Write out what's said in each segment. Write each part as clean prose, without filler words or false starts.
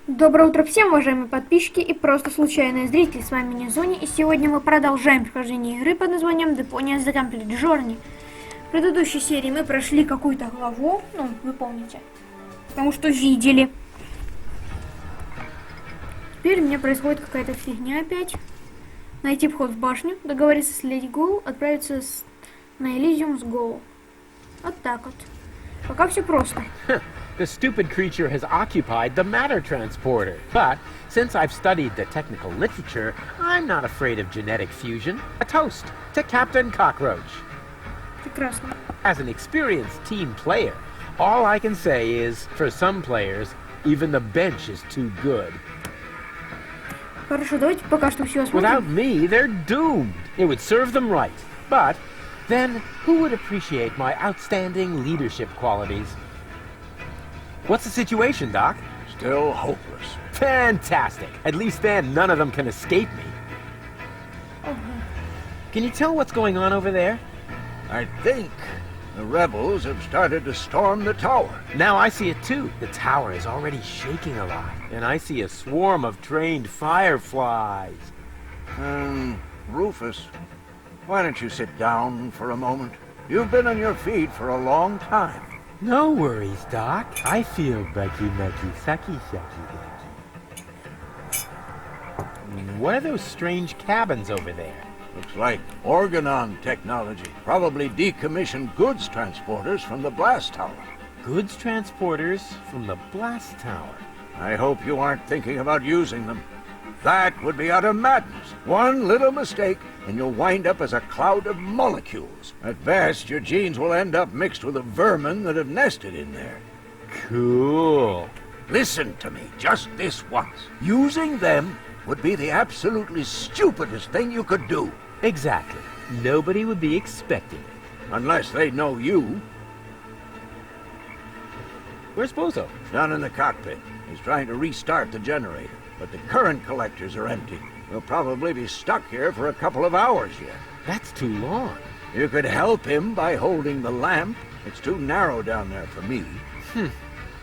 Доброе утро всем, уважаемые подписчики и просто случайные зрители, с вами Низони, и сегодня мы продолжаем прохождение игры под названием Депония The Complete Journey. В предыдущей серии мы прошли какую-то главу, вы помните, потому что видели. Теперь у меня происходит какая-то фигня опять. Найти вход в башню, договориться с Леди Гоу, отправиться на Элизиум с Гоу. Вот так вот. Пока все просто. The stupid creature has occupied the matter transporter. But since I've studied the technical literature, I'm not afraid of genetic fusion. A toast to Captain Cockroach. Прекрасно. As an experienced team player, all I can say is, for some players, even the bench is too good. Хорошо, давайте пока что все осмотрим. Without me, they're doomed. It would serve them right. But then, who would appreciate my outstanding leadership qualities? What's the situation, Doc? Still hopeless. Fantastic. At least then none of them can escape me. Can you tell what's going on over there? I think the rebels have started to storm the tower. Now I see it too. The tower is already shaking a lot. And I see a swarm of trained fireflies. Rufus, why don't you sit down for a moment? You've been on your feet for a long time. No worries, Doc. I feel bucky-mucky, sucky-sucky. What are those strange cabins over there? Looks like organon technology. Probably decommissioned goods transporters from the blast tower. Goods transporters from the blast tower. I hope you aren't thinking about using them. That would be utter madness. One little mistake, and you'll wind up as a cloud of molecules. At best, your genes will end up mixed with the vermin that have nested in there. Cool. Listen to me, just this once. Using them would be the absolutely stupidest thing you could do. Exactly. Nobody would be expecting it. Unless they know you. Where's Bozo? Down in the cockpit. He's trying to restart the generator. But the current collectors are empty. We'll probably be stuck here for a couple of hours yet. That's too long. You could help him by holding the lamp. It's too narrow down there for me.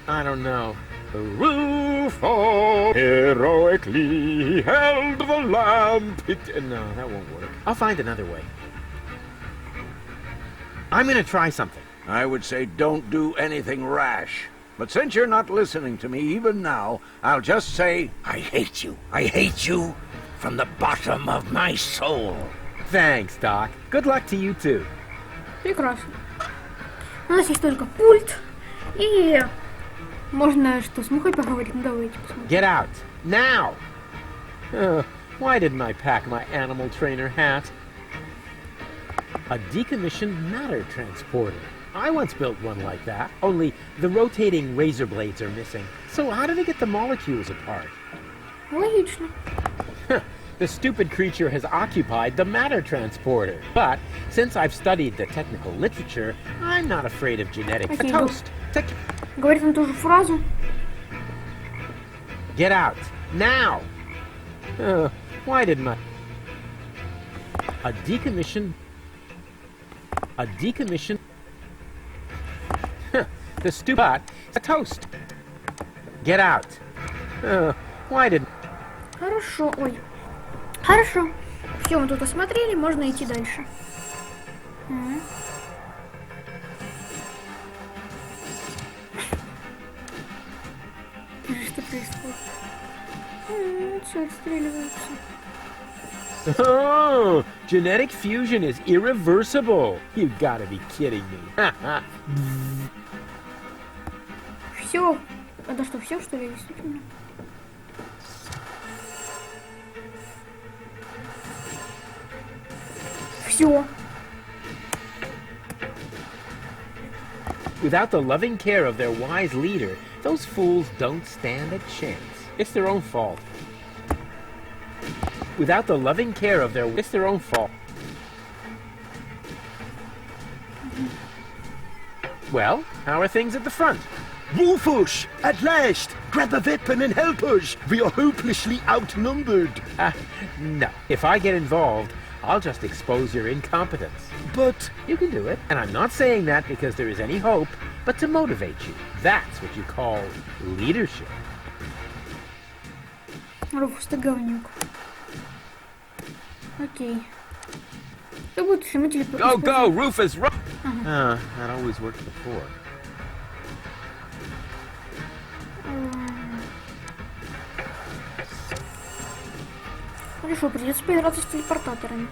I don't know. Rufo heroically held the lamp. No, that won't work. I'll find another way. I'm gonna try something. I would say don't do anything rash. But since you're not listening to me even now, I'll just say, I hate you. I hate you from the bottom of my soul. Thanks, Doc. Good luck to you too. Прекрасно. У нас есть только пульт. И можно что, с мухой поговорить? Ну давайте посмотрим. Get out. Now! Why didn't I pack my animal trainer hat? A decommissioned matter transporter. I once built one like that, only the rotating razor blades are missing. So how do they get the molecules apart? Логично. The stupid creature has occupied the matter transporter. But since I've studied the technical literature, I'm not afraid of genetic... Okay, A toast! Говорит он ту же фразу. Get out. Now! Why didn't I... A decommission... The stupid... A toast! Get out. Why didn't... Хорошо, ой. Хорошо. Все, мы тут осмотрели, можно идти дальше. Что происходит? Все отстреливаются. Oh, genetic fusion is irreversible. You gotta be kidding me. Все. Это что, все, что ли, действительно? Все. Without the loving care of their wise leader, those fools don't stand a chance. It's their own fault. Without the loving care of their... It's their own fault. Well, how are things at the front? Rufus, at last! Grab a weapon and help us! We are hopelessly outnumbered! No. If I get involved, I'll just expose your incompetence. But... You can do it. And I'm not saying that because there is any hope, but to motivate you. That's what you call leadership. Руфус, ты говнюк. Окей. Что будет, если мы телепортируем? Go, Rufus, run! That always worked before. Хорошо, придется поиграться с телепортаторами.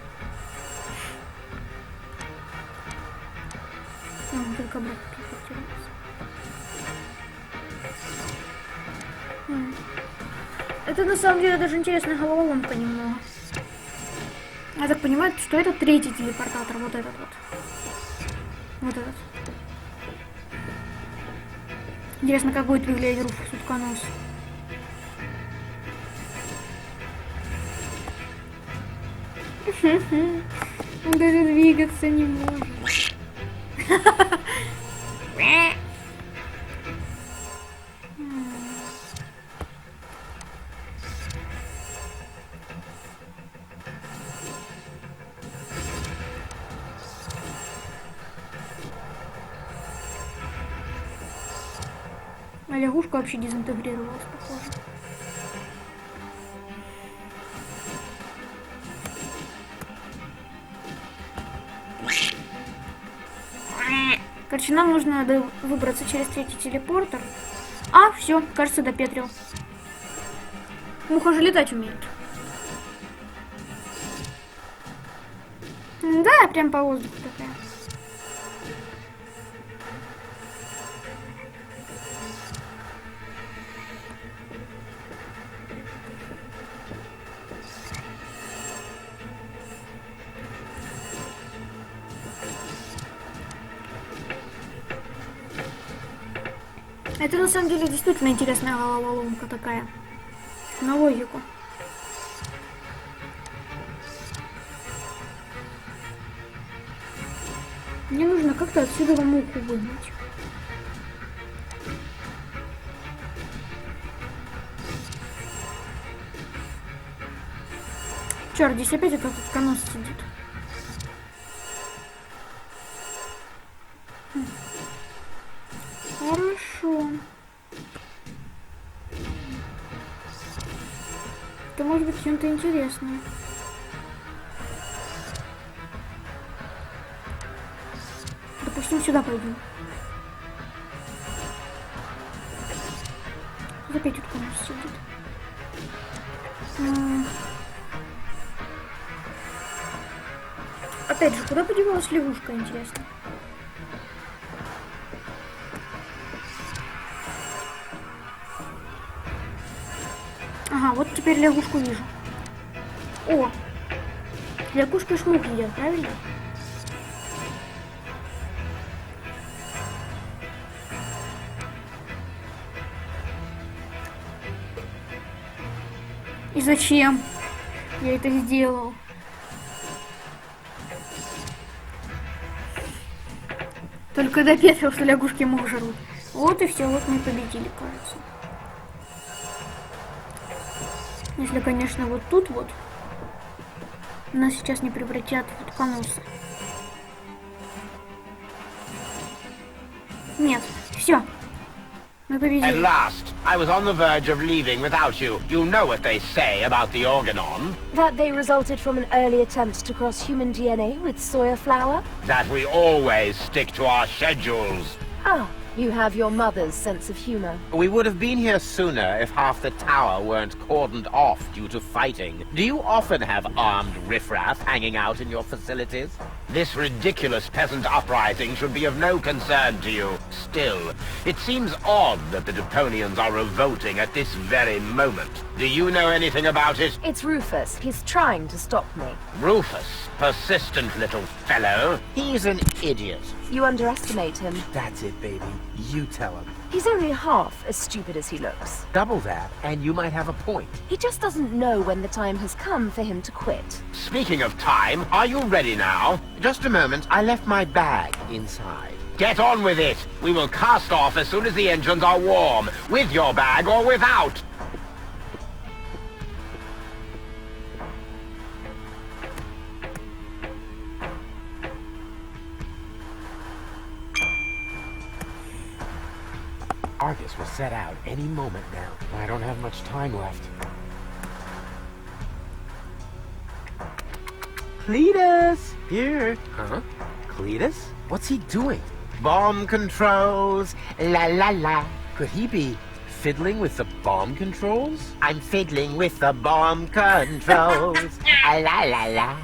Только обратно телепортироваться. Это на самом деле даже интересная головоломка немного. Я так понимаю, что это третий телепортатор, вот этот вот. Вот этот. Интересно, как будет выглядеть Руфус утконос. Он даже двигаться не может. А лягушка вообще дезинтегрировалась, похоже. Короче, нам нужно выбраться через третий телепортер. А, все, кажется, допетрил. Муха же летать умеет. Да, прям по воздуху такая. Это на самом деле действительно интересная головоломка такая. На логику. Мне нужно как-то отсюда муку выгнать. Черт, здесь опять этот конос сидит. Хорошо. Это может быть чем-то интересным. Допустим, сюда пойдем. Опять тут конус сидит. Опять же, куда подевалась лягушка, интересно? Ага, вот теперь лягушку вижу. О! Лягушка шмук едят, правильно? И зачем я это сделал? Только допетрил, что лягушки мух жрут. Вот и все, вот мы победили, кажется. Если, конечно, вот тут вот нас сейчас не превратят в утконоса. Нет, все. Мы победили. At last, I was on the verge of leaving without you. You know what they say about the organon. That they resulted from an early attempt to cross human DNA with soya flour? That we always stick to our schedules. Ah, you have your mother's sense of humor. We would have been here sooner if half the tower weren't cordoned off due to fighting. Do you often have armed riffraff hanging out in your facilities? This ridiculous peasant uprising should be of no concern to you. Still, it seems odd that the Deponians are revolting at this very moment. Do you know anything about it? It's Rufus. He's trying to stop me. Rufus, persistent little fellow. He's an idiot. You underestimate him. That's it, baby. You tell him. He's only half as stupid as he looks. Double that, and you might have a point. He just doesn't know when the time has come for him to quit. Speaking of time, are you ready now? Just a moment. I left my bag inside. Get on with it. We will cast off as soon as the engines are warm, with your bag or without. Argus will set out any moment now. I don't have much time left. Cletus! Here. Huh? Cletus? What's he doing? Bomb controls. La la la. Could he be fiddling with the bomb controls? I'm fiddling with the bomb controls. La la la.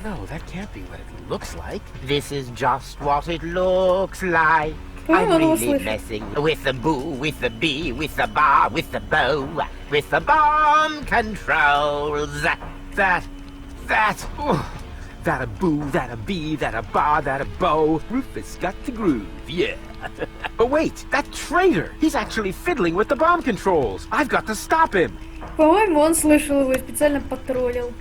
No, that can't be what it looks like. This is just what it looks like. Oh, I'm I don't really know. messing with the boo, with the bee, with the bar, with the bow, with the bomb controls. That a boo, that a bee, that a bar, that a bow. Rufus got the groove, yeah. But wait, that traitor! He's actually fiddling with the bomb controls. I've got to stop him. По-моему, он слышал его и специально потроллил.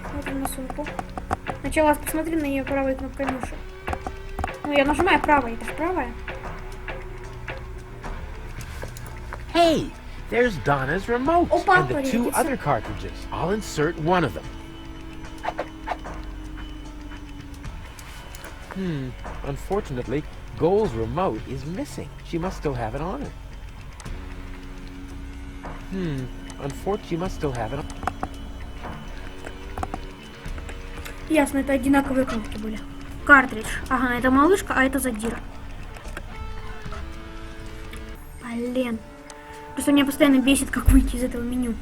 Смотрим на сумку. Сначала посмотри на ее правой кнопкой мыши. Ну, я нажимаю правой, это же правая. Hey, there's Donna's remote Опа, and the two порядится. other cartridges. I'll insert one of them. Unfortunately, Goal's remote is missing. She must still have it on her. Unfortunately, she must still have it on. Ясно, это одинаковые кнопки были. Картридж. Ага, это малышка, а это задира. Блин. Просто меня постоянно бесит, как выйти из этого меню.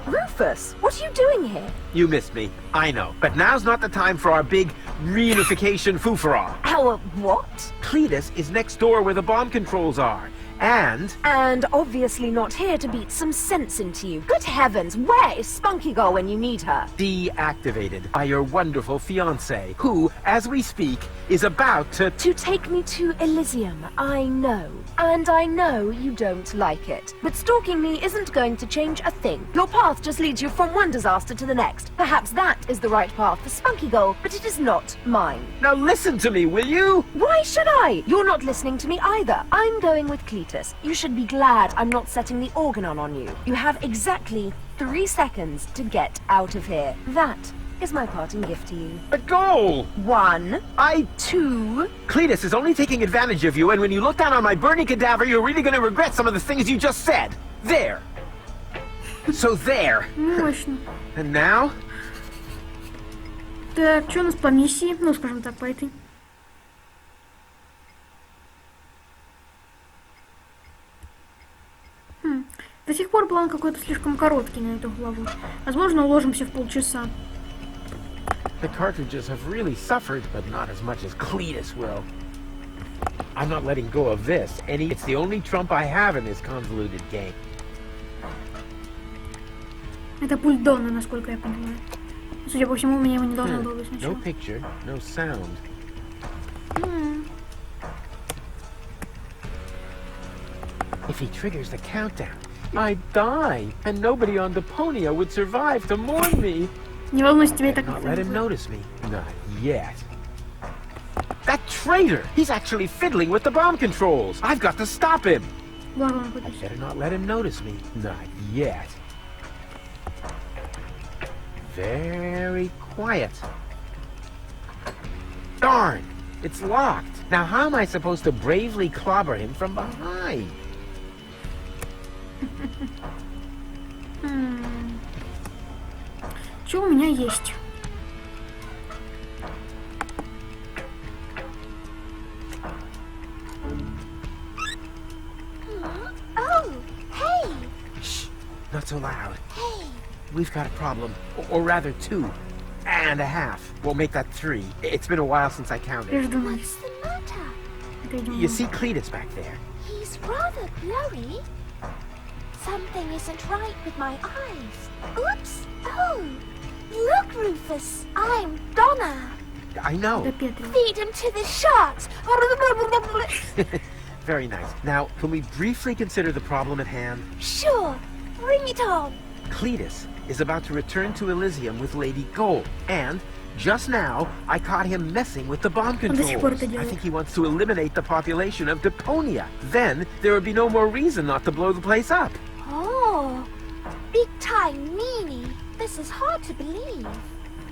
Rufus, what are you doing here? You missed me, I know. But now's not the time for our big reunification foo-for-all. Our what? Cletus is next door where the bomb controls are. And And obviously not here to beat some sense into you. Good heavens, where is Spunky Girl when you need her? deactivated by your wonderful fiancé, who, as we speak, is about to... To take me to Elysium, I know. And I know you don't like it. But stalking me isn't going to change a thing. Your path just leads you from one disaster to the next. Perhaps that is the right path for Spunky Girl, but it is not mine. Now listen to me, will you? Why should I? You're not listening to me either. I'm going with Cletus. You should be glad I'm not setting the organon on you. You have exactly 3 seconds to get out of here. That is my parting gift to you. A goal! 1, I... 2... Cletus is only taking advantage of you, and when you look down on my burning cadaver, you're really gonna regret some of the things you just said. There. So there. Мощно. And now? Так, что у нас по миссии? Ну, скажем так, по этой. До сих пор план какой-то слишком короткий на эту главу. Возможно, уложимся в полчаса. The cartridges have really suffered, but not as much as Cletus will. I'm not letting go of this. It's the only trump I have in this convoluted game. Это пульт Донна, насколько я понимаю. Судя по всему, у меня его не должно было быть No сначала. picture, no sound. If he triggers the countdown, I'd die, and nobody on Deponia would survive to mourn me. Не волнуйся, тебе и так Not никто let не him будет. notice me. Not yet. That traitor! He's actually fiddling with the bomb controls. I've got to stop him. Благо он хоть I better not let him notice me. Not yet. Very quiet. Darn! It's locked. Now how am I supposed to bravely clobber him from behind? Что у меня есть? Oh, hey, Shh! Not so loud. hey. We've got a problem. Or rather, 2 and a half. We'll make that 3. It's been a while since I Я counted. же думаю, What's the matter? это идем. You see Cletus back there? He's rather blurry. Something isn't right with my eyes. Oops. Oh, look, Rufus. I'm Donna. I know. Это Петри. Feed him to the sharks. Very nice. Now, can we briefly consider the problem at hand? Sure, bring it on. Cletus is about to return to Elysium with Lady Gold, and just now I caught him messing with the bomb до сих пор controls. это I делает. think he wants to eliminate the population of Deponia. Then there would be no more reason not to blow the place up. Oh, big time meanie. This is hard to believe.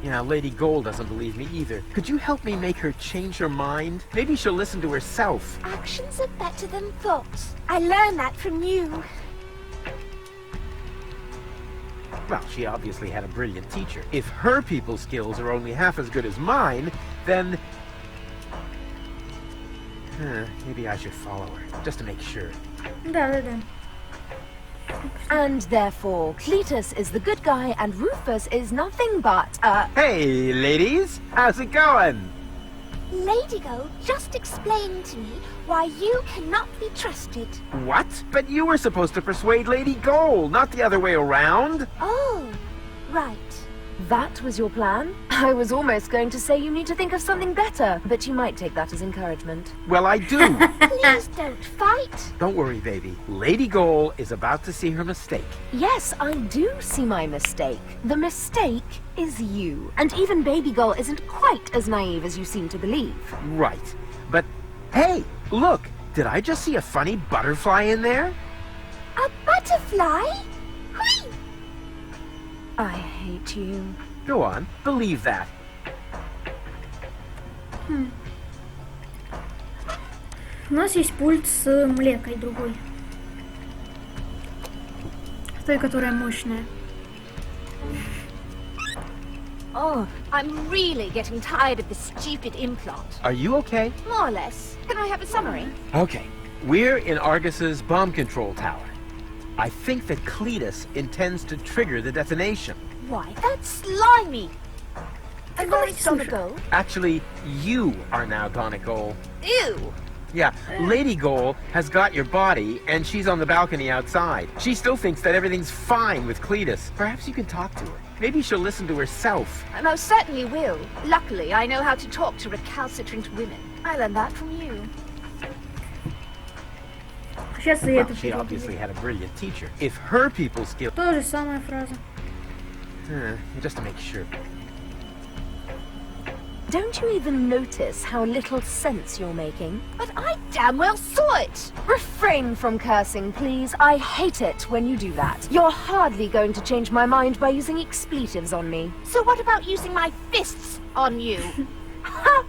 Yeah, Lady Gold doesn't believe me either. Could you help me make her change her mind? Maybe she'll listen to herself. Actions are better than thoughts. I learned that from you. Well, she obviously had a brilliant teacher. If her people skills are only half as good as mine, then... maybe I should follow her, just to make sure. Да. And therefore, Cletus is the good guy and Rufus is nothing but, Hey, ladies! How's it going? Ladygo just explained to me why you cannot be trusted. What? But you were supposed to persuade Lady Goal, not the other way around. Oh, right. That was your plan? I was almost going to say you need to think of something better, but you might take that as encouragement. Well, I do. Please don't fight. Don't worry, baby. Lady Goal is about to see her mistake. Yes, I do see my mistake. The mistake is you. And even Baby Girl isn't quite as naive as you seem to believe. Right. But, hey, look! Did I just see a funny butterfly in there? A butterfly? Whee! I hate you. Go on, believe that. У нас есть пульт с млекой другой. Той, которая мощная. Oh, I'm really getting tired of this stupid implant. Are you okay? More or less. Can I have a summary? Okay. We're in Argus's bomb control tower. I think that Cletus intends to trigger the detonation. Why, that's slimy! I'm going to go. Actually, you are now Donna Goal. Ew! Yeah, Lady Goal has got your body, and she's on the balcony outside. She still thinks that everything's fine with Cletus. Perhaps you can talk to her. Maybe she'll listen to herself. I most certainly will. Luckily, I know how to talk to recalcitrant women. I learned that from you. Сейчас и Well, эту she переведу. obviously had a brilliant teacher. If her people skill... То же самая фраза. Just to make sure. Don't you even notice how little sense you're making? But I damn well saw it! Refrain from cursing, please. I hate it when you do that. You're hardly going to change my mind by using expletives on me. So what about using my fists on you? Ha!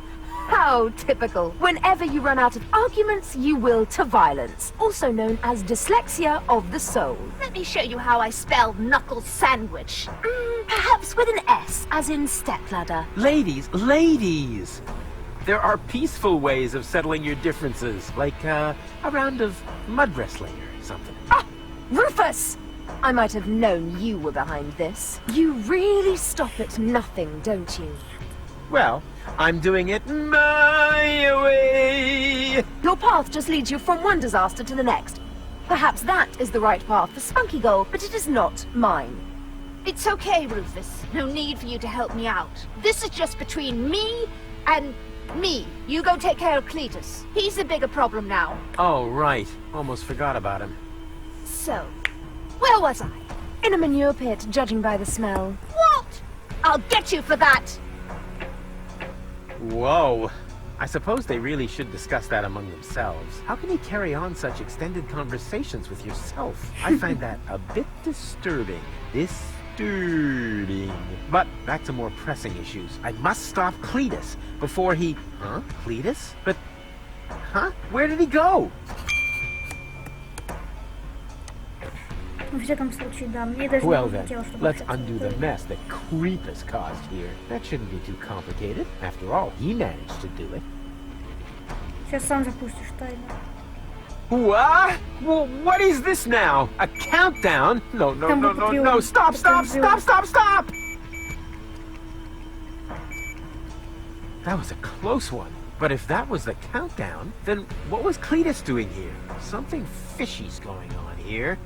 How typical. Whenever you run out of arguments, you will to violence, also known as dyslexia of the soul. Let me show you how I spell knuckle sandwich. Perhaps with an S, as in stepladder. Ladies, ladies! There are peaceful ways of settling your differences, like a round of mud wrestling or something. Ah! Rufus! I might have known you were behind this. You really stop at nothing, don't you? Well, I'm doing it my way! Your path just leads you from one disaster to the next. Perhaps that is the right path for Spunky Goal, but it is not mine. It's okay, Rufus. No need for you to help me out. This is just between me and me. You go take care of Cletus. He's the bigger problem now. Oh, right. Almost forgot about him. So, where was I? In a manure pit, judging by the smell. What? I'll get you for that! Whoa. I suppose they really should discuss that among themselves. How can you carry on such extended conversations with yourself? I find that a bit disturbing. Disturbing. But back to more pressing issues. I must stop Cletus before he... Huh? Cletus? But... Huh? Where did he go? Во всяком случае, да. Мне даже Well не then, хотелось, чтобы let's общаться. undo the mess that Creepus caused here. That shouldn't be too complicated. After all, he managed to do it. Сейчас сам запустишь таймер. What? Well, what is this now? A countdown? No, no, Там no, был no, Патреон. no! Stop, stop, Патреон. stop, stop, stop! That was a close one. But if that was the countdown, then what was Cletus doing here? Something fishy's going on here.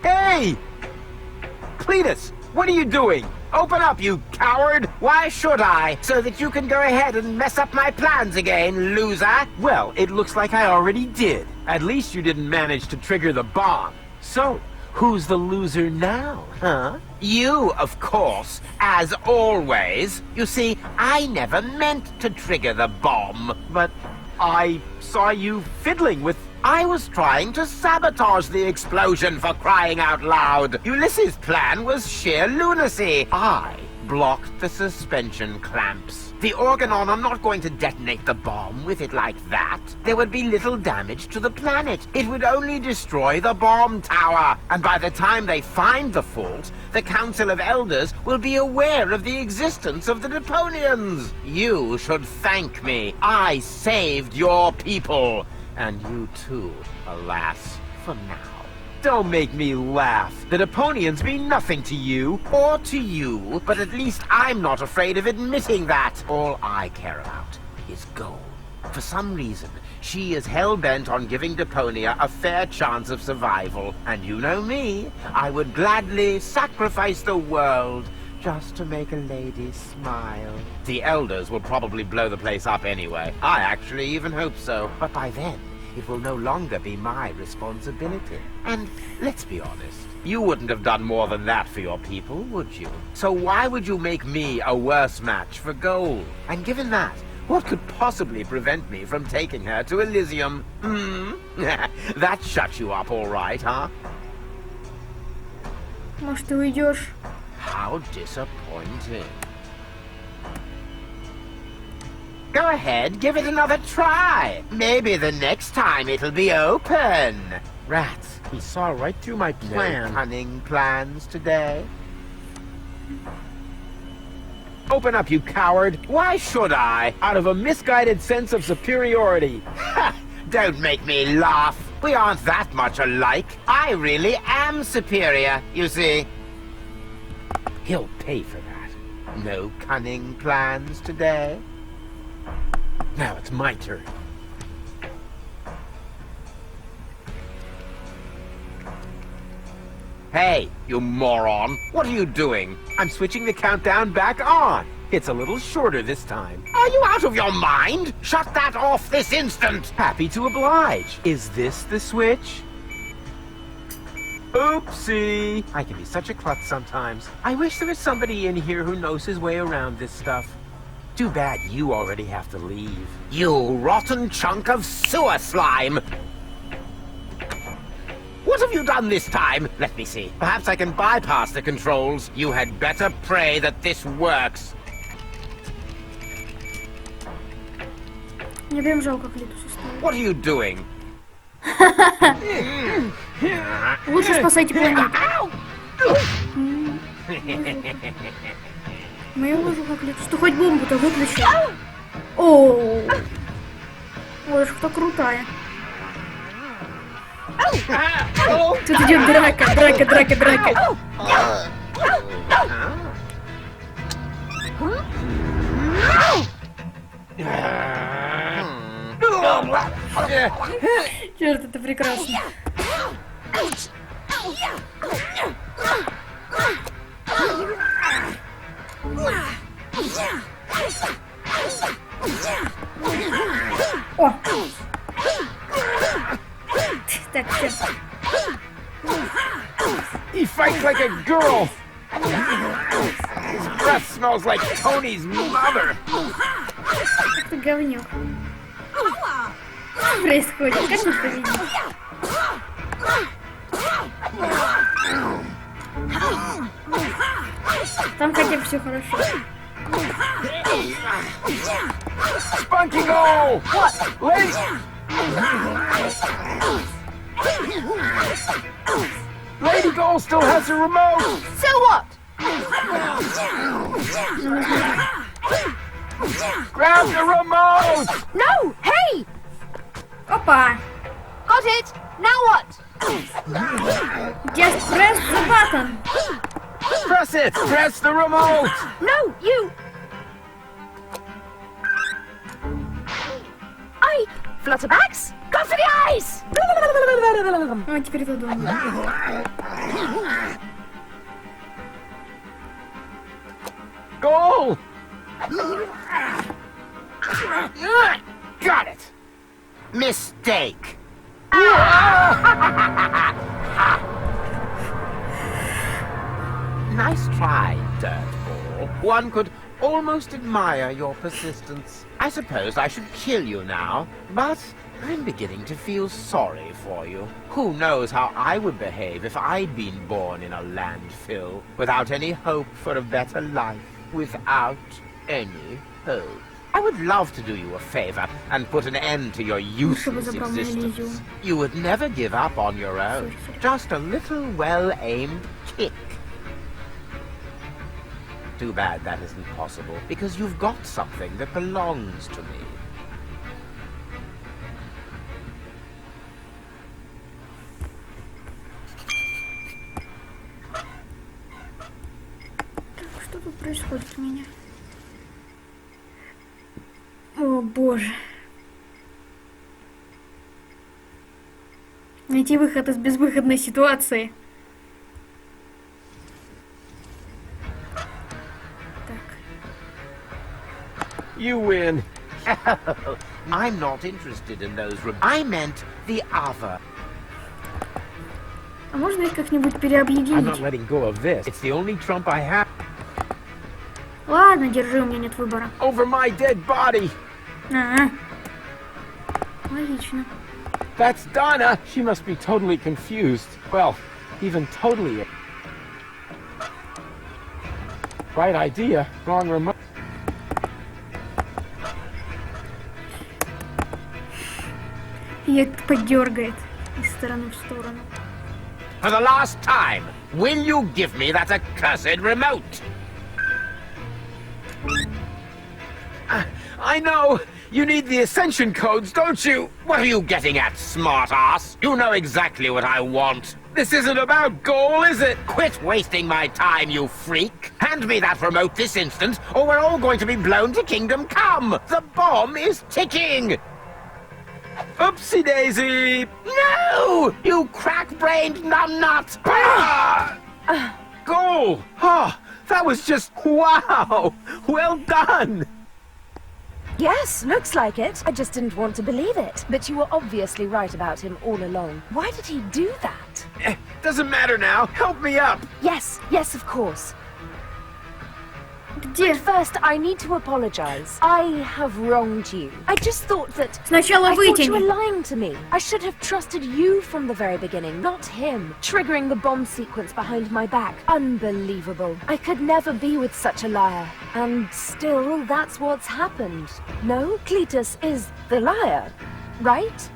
Hey! Cletus, what are you doing? Open up, you coward! Why should I? So that you can go ahead and mess up my plans again, loser? Well, it looks like I already did. At least you didn't manage to trigger the bomb. So, who's the loser now, huh? You, of course, as always. You see, I never meant to trigger the bomb. But I saw you fiddling with... I was trying to sabotage the explosion, for crying out loud. Ulysses' plan was sheer lunacy. I blocked the suspension clamps. The Organon are not going to detonate the bomb with it like that. There would be little damage to the planet. It would only destroy the bomb tower. And by the time they find the fault, the Council of Elders will be aware of the existence of the Deponians. You should thank me. I saved your people. And you too, alas, for now. Don't make me laugh. The Deponians mean nothing to you, or to you, but at least I'm not afraid of admitting that. All I care about is gold. For some reason, she is hell-bent on giving Deponia a fair chance of survival. And you know me, I would gladly sacrifice the world just to make a lady smile. The Elders will probably blow the place up anyway. I actually even hope so. But by then, it will no longer be my responsibility. And let's be honest, you wouldn't have done more than that for your people, would you? So why would you make me a worse match for gold? And given that, what could possibly prevent me from taking her to Elysium? That shut you up all right, huh? Может, ты уйдешь? How disappointing. Go ahead, give it another try. Maybe the next time it'll be open. Rats, he saw right through my plan. No cunning plans today. Open up, you coward! Why should I? Out of a misguided sense of superiority. Ha! Don't make me laugh. We aren't that much alike. I really am superior, you see. He'll pay for that. No cunning plans today. Now it's my turn. Hey, you moron. What are you doing? I'm switching the countdown back on. It's a little shorter this time. Are you out of your mind? Shut that off this instant. Happy to oblige. Is this the switch? Oopsie! I can be such a klutz sometimes. I wish there was somebody in here who knows his way around this stuff. Too bad you already have to leave. You rotten chunk of sewer slime! What have you done this time? Let me see. Perhaps I can bypass the controls. You had better pray that this works. Мне прям жалко Клитуса стало. What are you doing? Лучше спасайте планету. Мы его ложу как Клитус. Ты хоть бомбу-то выключи. Оу. Ой, что крутая. Тут идет драка. Черт, это прекрасно. О! Так, все. He fights like a girl. His breath smells like Tony's mother. Это говнюк. Что происходит? Как тут победить? Там хотя бы все хорошо. Spunky goal! What? Lady! Lady Goal still has a remote! So what? Grab the remote! No! Hey! Опа! Got it! Now what? Just press the button. Press it! Press the remote! No, you! Flutterbacks, go for the eyes! А теперь туда. Goal! Got it! Mistake! Nice try, Dirtball. One could almost admire your persistence. I suppose I should kill you now, but I'm beginning to feel sorry for you. Who knows how I would behave if I'd been born in a landfill, without any hope for a better life. without any hope. I would love to do you a favor and put an end to your useless existence. You would never give up on your own. Just a little well-aimed kick. Too bad that isn't possible, because you've got something that belongs to me. Что тут происходит у меня? О, боже. Найти выход из безвыходной ситуации. You win. I'm not interested in those. I meant the other. А можно их как-нибудь I'm not переобъединить? letting go of this. It's the only trump I have. Ладно, держи, у меня нет выбора. Over my dead body. Ага. Логично. That's Donna. She must be totally confused. Well, even totally. Right idea, wrong remote. Ее подергает из стороны в сторону. For the last time, will you give me that accursed remote? I know. You need the ascension codes, don't you? What are you getting at, smartass? You know exactly what I want. This isn't about goal, is it? Quit wasting my time, you freak! Hand me that remote this instant, or we're all going to be blown to Kingdom Come! The bomb is ticking! Oopsie daisy! No! You crack-brained numbnut! Goal! Oh, that was just wow! Well done! Yes, looks like it. I just didn't want to believe it. But you were obviously right about him all along. Why did he do that? Doesn't matter now. Help me up! Yes, of course. Где? But first, I need to apologize. I have wronged you. I just thought that... Сначала I thought you were вытяни. lying to me. I should have trusted you from the very beginning, not him. Triggering the bomb sequence behind my back. Unbelievable. I could never be with such a liar. And still, that's what's happened. No, Cletus is the liar, right?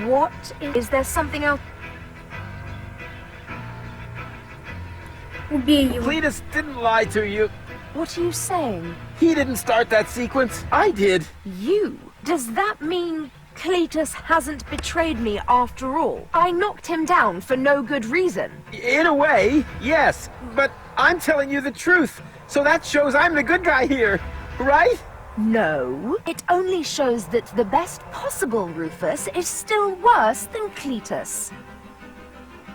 What is there something else? Убей его. Cletus didn't lie to you. What are you saying? He didn't start that sequence. I did. You? Does that mean Cletus hasn't betrayed me after all? I knocked him down for no good reason. In a way, yes. But I'm telling you the truth. So that shows I'm the good guy here. Right? No. It only shows that the best possible Rufus is still worse than Cletus.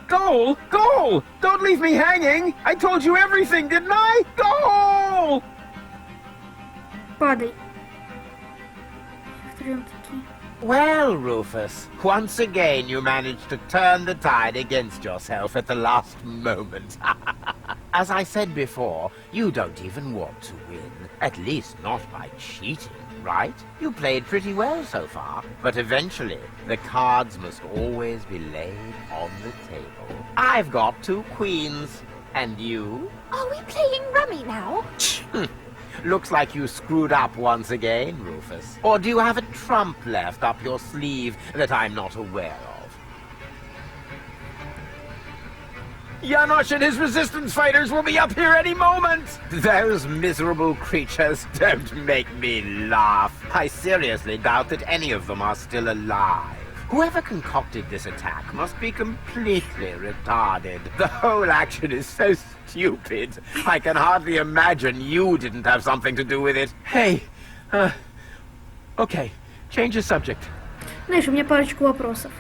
Goal! Goal! Don't leave me hanging! I told you everything, didn't I? Goal! Падай. Втроем такие. Well, Rufus, once again you managed to turn the tide against yourself at the last moment. As I said before, you don't even want to win. At least not by cheating, right? You played pretty well so far, but eventually the cards must always be laid on the table. I've got 2 queens, and you? Are we playing rummy now? Looks like you screwed up once again, Rufus. Or do you have a trump left up your sleeve that I'm not aware of? Janosch and his resistance fighters will be up here any moment! Those miserable creatures don't make me laugh. I seriously doubt that any of them are still alive. Whoever concocted this attack must be completely retarded. The whole action is so stupid. I can hardly imagine you didn't have something to do with it. Hey, okay, change the subject. Знаешь, у меня парочку вопросов.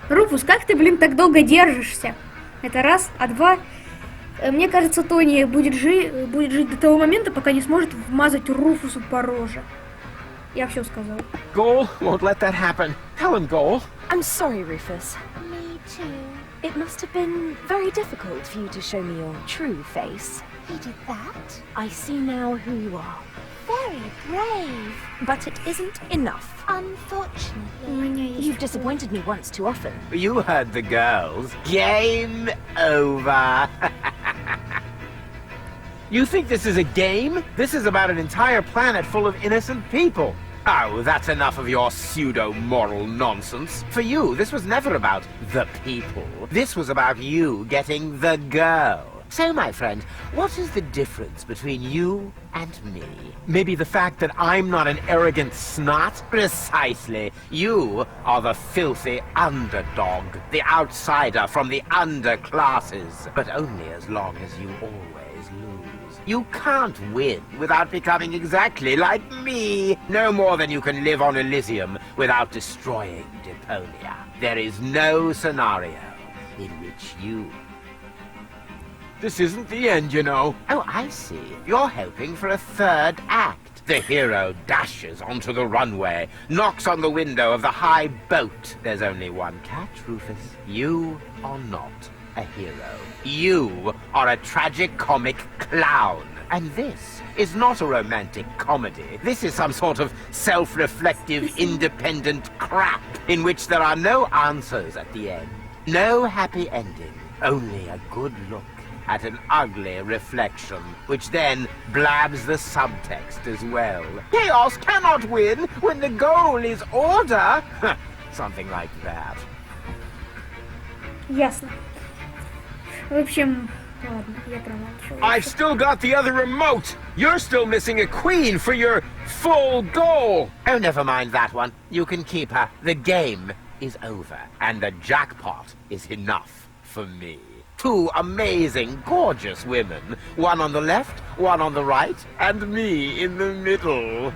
Руфус, как ты, блин, так долго держишься? Это раз. А два, мне кажется, Тони будет жить до того момента, пока не сможет вмазать Руфусу по роже. Я все сказал. Goal won't let that happen. Tell him, Goal. I'm sorry, Rufus. Me too. It must have been very difficult for you to show me your true face. He did that? I see now who you are. very brave. But it isn't enough. У Unfortunately. меня есть... You've disappointed me once too often. You heard the girls. Game over. You think this is a game? This is about an entire planet full of innocent people. Oh, that's enough of your pseudo-moral nonsense. For you, this was never about the people. This was about you getting the girl. So, my friend, what is the difference between you and me? Maybe the fact that I'm not an arrogant snot? Precisely. You are the filthy underdog, the outsider from the underclasses. But only as long as you always lose. You can't win without becoming exactly like me. No more than you can live on Elysium without destroying Deponia. There is no scenario in which you... This isn't the end, you know. Oh, I see. You're hoping for a third act. The hero dashes onto the runway, knocks on the window of the high boat. There's only one catch, Rufus. You are not a hero. You are a tragic-comic clown. And this is not a romantic comedy. This is some sort of self-reflective, independent crap in which there are no answers at the end. No happy ending. Only a good look at an ugly reflection, which then blabs the subtext as well. Chaos cannot win when the goal is order. Something like that. Ясно. В общем, ладно, я промолчу. I've still got the other remote. You're still missing a queen for your full goal. Oh, never mind that one. You can keep her. The game is over, and the jackpot is enough for me. Two amazing, gorgeous women. One on the left, one on the right, and me in the middle.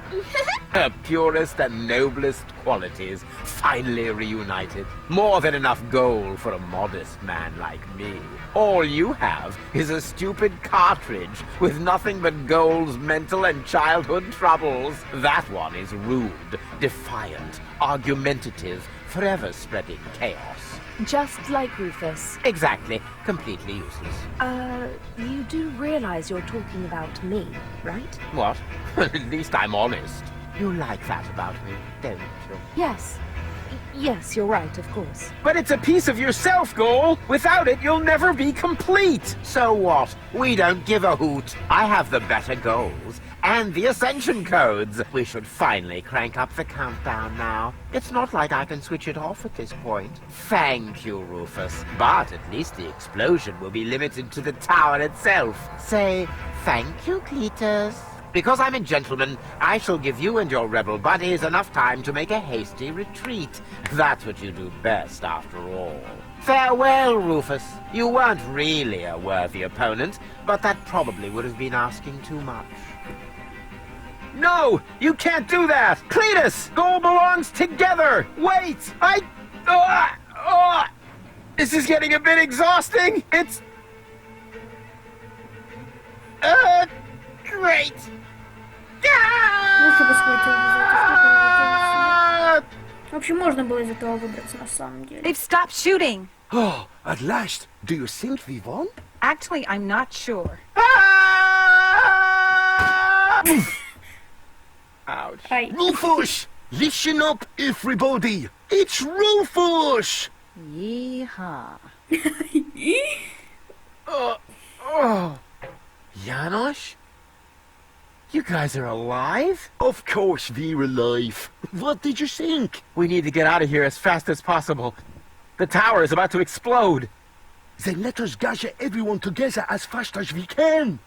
Her purest and noblest qualities finally reunited. More than enough gold for a modest man like me. All you have is a stupid cartridge with nothing but Gold's mental and childhood troubles. That one is rude, defiant, argumentative, forever spreading chaos. Just like Rufus. Exactly. Completely useless. You do realize you're talking about me, right? What? At least I'm honest. You like that about me, don't you? Yes. Yes, you're right, of course. But it's a piece of yourself, Goal. Without it, you'll never be complete. So what? We don't give a hoot. I have the better goals and the ascension codes. We should finally crank up the countdown now. It's not like I can switch it off at this point. Thank you, Rufus. But at least the explosion will be limited to the tower itself. Say thank you, Cletus. Because I'm a gentleman, I shall give you and your rebel buddies enough time to make a hasty retreat. That's what you do best, after all. Farewell, Rufus. You weren't really a worthy opponent, but that probably would have been asking too much. No, you can't do that. Cletus, Goal belongs together. Wait, this is getting a bit exhausting. It's... great. Лучше бы схватил из этого. В общем, можно было из этого выбраться на самом деле. They've stopped shooting. Oh, at last. Do you think we won? Actually, I'm not sure. Ouch. Ай. Rufus! Listen up, everybody! It's Rufus! Yeehaw. Janosch? You guys are alive? Of course we're alive. What did you think? We need to get out of here as fast as possible. The tower is about to explode. Then let us gather everyone together as fast as we can.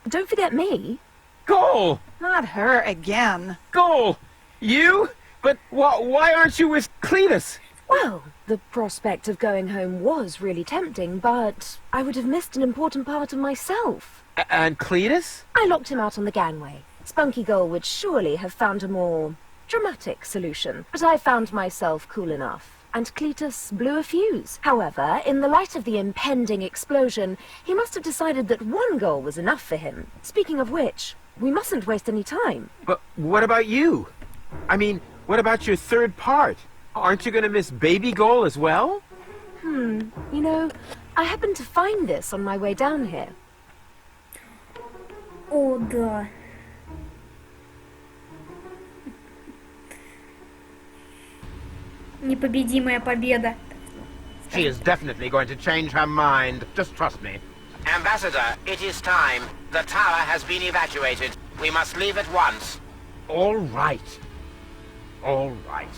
Don't forget me. Goal! Not her again. Goal! You? But why aren't you with Cletus? Well, the prospect of going home was really tempting, but I would have missed an important part of myself. And Cletus? I locked him out on the gangway. Spunky Gull would surely have found a more dramatic solution, but I found myself cool enough. And Cletus blew a fuse. However, in the light of the impending explosion, he must have decided that one goal was enough for him. Speaking of which, we mustn't waste any time. But what about you? I mean, what about your third part? Aren't you going to miss Baby Goal as well? You know, I happened to find this on my way down here. О, да. Непобедимая победа. She is definitely going to change her mind. Just trust me. Ambassador, it is time. The tower has been evacuated. We must leave at once. All right. All right.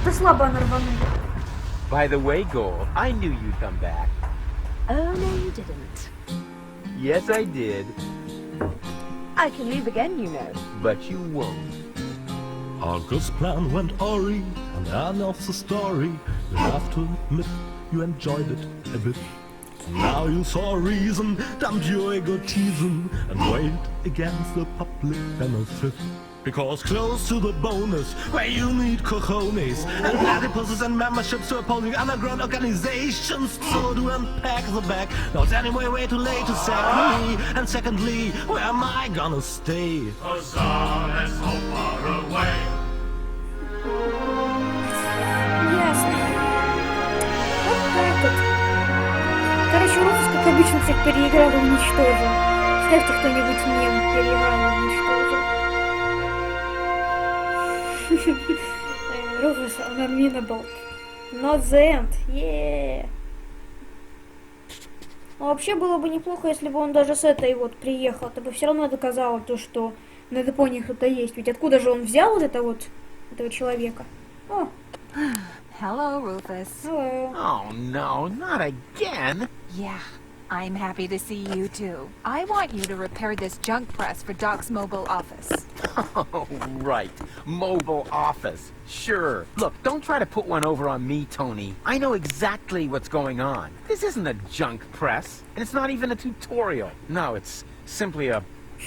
Да слабо она рванула. By the way, Gold, I knew you'd come back. Oh, no, you didn't. Yes, I did. I can leave again, you know. But you won't. August's plan went awry, and the end of the story. You have to admit you enjoyed it a bit. Now you saw reason, dumped your egotism, and weighed against the public benefit. Because close to the bonus, where you need cojones, and platypuses and memberships to opposing underground organizations, so to unpack the bag. Now it's anyway way too late to sack me, and secondly, where am I gonna stay? Huzzah, let's so far away. Ясно. Вот так вот. Короче, Руфус, как обычно, всех переиграл и уничтожил. Ставьте кто-нибудь мем, переиграл и уничтожил. Руфус, unamenable. Not the end. Yeah. Но вообще было бы неплохо, если бы он даже с этой вот приехал. Это бы все равно доказало то, что на Депонии кто-то есть. Ведь откуда же он взял вот это вот, этого человека? О. Hello, Rufus. Hello. Oh, no, not again. Yeah, I'm happy to see you too. I want you to repair this junk press for Doc's mobile office. Oh, right. Mobile office. Sure. Look, don't try to put one over on me, Tony. I know exactly what's going on. This isn't a junk press, and it's not even a tutorial. No, it's simply a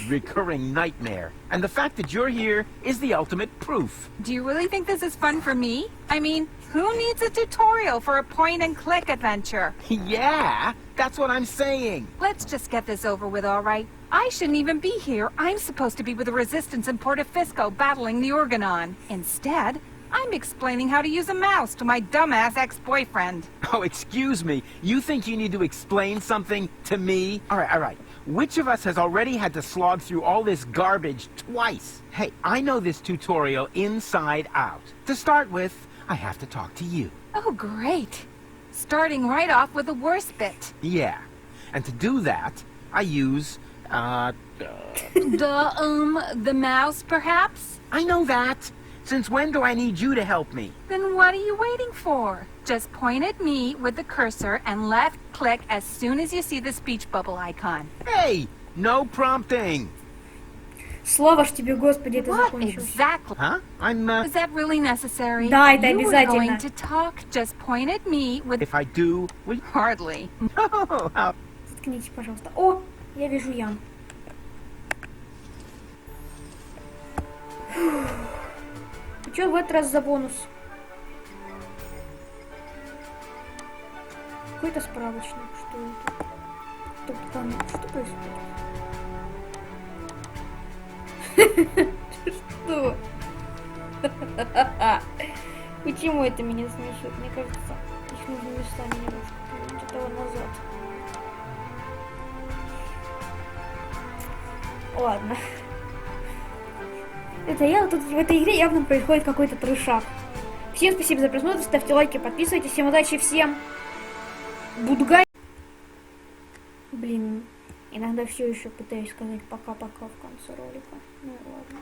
recurring nightmare. And the fact that you're here is the ultimate proof. Do you really think this is fun for me? I mean, who needs a tutorial for a point-and-click adventure? Yeah, that's what I'm saying. Let's just get this over with, all right? I shouldn't even be here. I'm supposed to be with the Resistance in Portofisco battling the Organon. Instead, I'm explaining how to use a mouse to my dumbass ex-boyfriend. Oh, excuse me. You think you need to explain something to me? All right. Which of us has already had to slog through all this garbage twice? Hey, I know this tutorial inside out. To start with, I have to talk to you. Oh, great. Starting right off with the worst bit. Yeah. And to do that, I use, The mouse, perhaps? I know that. Since when do I need you to help me? Then what are you waiting for? Just point at me with the cursor and left click as soon as you see the speech bubble icon. Hey, no prompting. Слава ж тебе, Господи, это What закончилось. exactly? Huh? I'm, Is that really necessary? Да, это You were обязательно. going to talk. Just point at me with... If I do, will Hardly. No, how... Заткните, пожалуйста. О, я вижу яму. И что в этот раз за бонус? Какой-то справочник. Что это? Топ-тан. Что происходит? Что? Почему это меня смешит? Мне кажется, их нужно местами немножко повернуть от того назад. Ладно. Это я тут в этой игре явно происходит какой-то трешак. Всем спасибо за просмотр, ставьте лайки, подписывайтесь. Всем удачи, всем будгай. Блин, иногда все еще пытаюсь сказать пока-пока в конце ролика. Ну ладно.